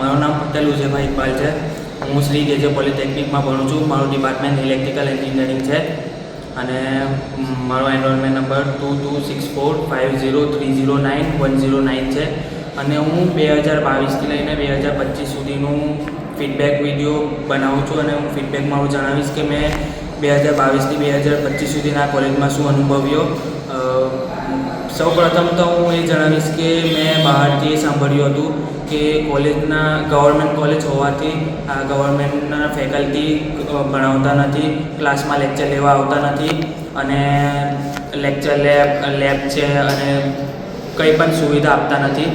મારું નામ પટેલ ઉજયભાઈ ઇકબાલ છે. હું શ્રી કેજે પોલિટેકનિકમાં ભણું છું. મારું ડિપાર્ટમેન્ટ ઇલેક્ટ્રિકલ એન્જિનિયરિંગ છે અને મારો એનરોલમેન્ટ નંબર 226450309109 છે અને હું 2022થી લઈને 2025 સુધીનું ફીડબેક વિડીયો બનાવું છું અને હું ફીડબેક મારું જણાવીશ કે મેં 2022થી 2025 સુધીના કોલેજમાં શું અનુભવ્યો. સૌપ્રથમ તો હું એ જણાવીશ કે મેં બહારથી સાંભળ્યું હતું કે કોલેજના ગવર્મેન્ટ કોલેજ હોવાથી આ ગવર્મેન્ટના ફેકલ્ટી ભણાવતા નથી, ક્લાસમાં લેક્ચર લેવા આવતા નથી અને લેક્ચર લેબ છે અને કંઈ પણ સુવિધા આપતા નથી.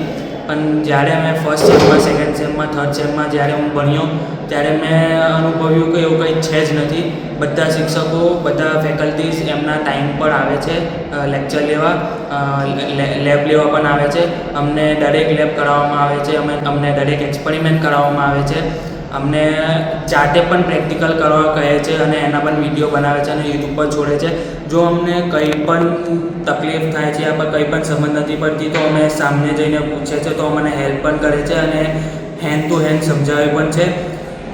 પણ જ્યારે મેં ફર્સ્ટ સેમમાં, સેકન્ડ સેમમાં, થર્ડ સેમમાં જ્યારે હું ભણ્યો ત્યારે મેં અનુભવ્યું કે એવું કંઈ છે જ નથી. બધા શિક્ષકો, બધા ફેકલ્ટીઝ એમના ટાઈમ પર આવે છે લેક્ચર લેવા, લેબ લેવા પણ આવે છે. અમને દરેક લેબ કરાવવામાં આવે છે, અમને દરેક એક્સપેરિમેન્ટ કરાવવામાં આવે છે, અમને જાતે પણ પ્રેક્ટિકલ કરવા કહે છે અને એના પણ વિડીયો બનાવે છે અને યુટ્યુબ પર છોડે છે. જો અમને કંઈ પણ તકલીફ થાય છે યા કંઈ પણ સમજ નથી પડતી તો અમે સામને જઈને પૂછે છે તો અમને હેલ્પ પણ કરે છે અને હેન્ડ ટુ હેન્ડ સમજાવે પણ છે.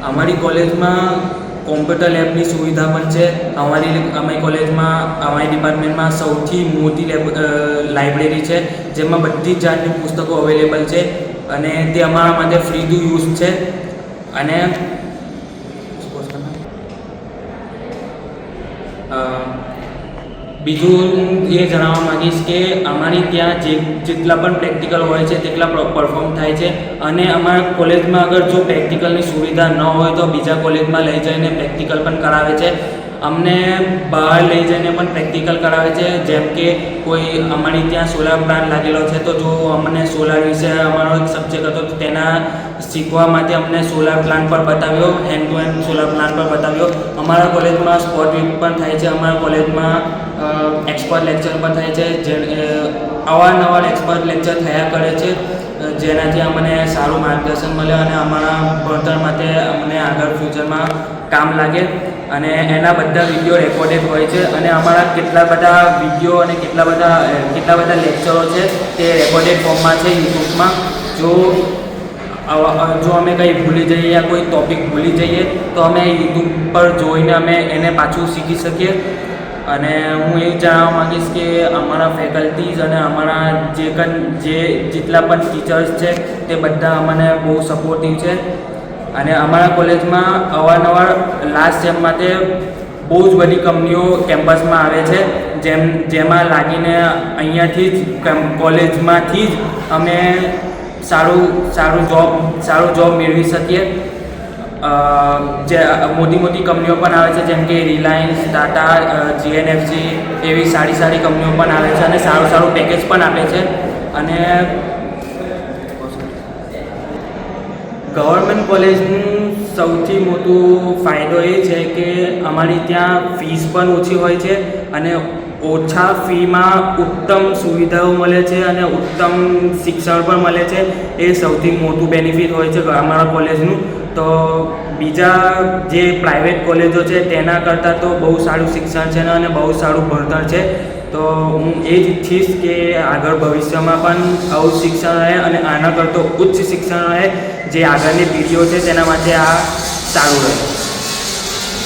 અમારી કોલેજમાં કોમ્પ્યુટર લેબની સુવિધા પણ છે. અમારી કોલેજમાં, અમારી ડિપાર્ટમેન્ટમાં સૌથી મોટી લાઇબ્રેરી છે જેમાં બધી જ જાતની પુસ્તકો અવેલેબલ છે અને તે અમારા માટે ફ્રી ટુ યુઝ છે. અને બીજું એ જણાવવા માગીશ કે અમારી ત્યાં જેટલા પણ પ્રેક્ટિકલ હોય છે તેટલા પરફોર્મ થાય છે અને અમારા કોલેજમાં અગર જો પ્રેક્ટિકલની સુવિધા ન હોય તો બીજા કોલેજમાં લઈ જઈને પ્રેક્ટિકલ પણ કરાવે છે. અમને બહાર લઈ જઈને પણ પ્રેક્ટિકલ કરાવે છે. જેમ કે કોઈ અમારી ત્યાં સોલાર પ્લાન્ટ લાગેલો છે તો જો અમને સોલાર વિશે અમારો એક સબ્જેક્ટ હતો તો તેના શીખવા માટે અમને સોલાર પ્લાન્ટ પર બતાવ્યો, hand to hand solar plant પર બતાવ્યો. અમારા કોલેજમાં સ્પોટ વીક પણ થાય છે. અમારા કોલેજમાં એક્સપર્ટ લેક્ચર પણ થાય છે. જે અવારનવાર એક્સપર્ટ લેક્ચર થયા કરે છે જેનાથી અમને સારું માર્ગદર્શન મળે અને અમારા ભણતર માટે અમને આગળ ફ્યુચરમાં કામ લાગે. અને એના બધા વિડીયો રેકોર્ડેડ હોય છે અને અમારા કેટલા બધા વિડીયો અને કેટલા બધા લેક્ચરો છે તે રેકોર્ડેડ ફોર્મમાં છે યુટ્યુબમાં. જો અમે કંઈ ભૂલી જઈએ યા કોઈ ટૉપિક ભૂલી જઈએ તો અમે યુટ્યુબ પર જોઈને અમે એને પાછું શીખી શકીએ. અને હું એવું જણાવવા માગીશ કે અમારા ફેકલ્ટીઝ અને અમારા જેટલા પણ ટીચર્સ છે તે બધા અમને બહુ સપોર્ટિવ છે. અને અમારા કોલેજમાં અવારનવાર લાસ્ટ સેમ માટે બહુ જ બધી કંપનીઓ કેમ્પસમાં આવે છે જેમાં લાગીને અહીંયાથી જ કોલેજમાંથી જ અમે સારું જોબ મેળવી શકીએ. જે મોટી કંપનીઓ પણ આવે છે જેમ કે રિલાયન્સ, ટાટા, જીએનએફસી એવી સારી કંપનીઓ પણ આવે છે અને સારું પેકેજ પણ આપે છે. અને ગવર્મેન્ટ કોલેજનું સૌથી મોટું ફાયદો એ છે કે અમારી ત્યાં ફીસ પણ ઓછી હોય છે અને ઓછા ફીમાં ઉત્તમ સુવિધાઓ મળે છે અને ઉત્તમ શિક્ષણ પણ મળે છે. એ સૌથી મોટું બેનિફિટ હોય છે અમારા કોલેજનું. તો બીજા જે પ્રાઇવેટ કોલેજો છે તેના કરતાં તો બહુ સારું શિક્ષણ છે અને બહુ સારું ભણતર છે. તો હું એ જ ઈચ્છીશ કે આગળ ભવિષ્યમાં પણ આવું શિક્ષણ રહે અને આના કરતો ઉચ્ચ શિક્ષણ રહે જે આગળની પેઢીઓ છે તેના માટે આ સારું રહે.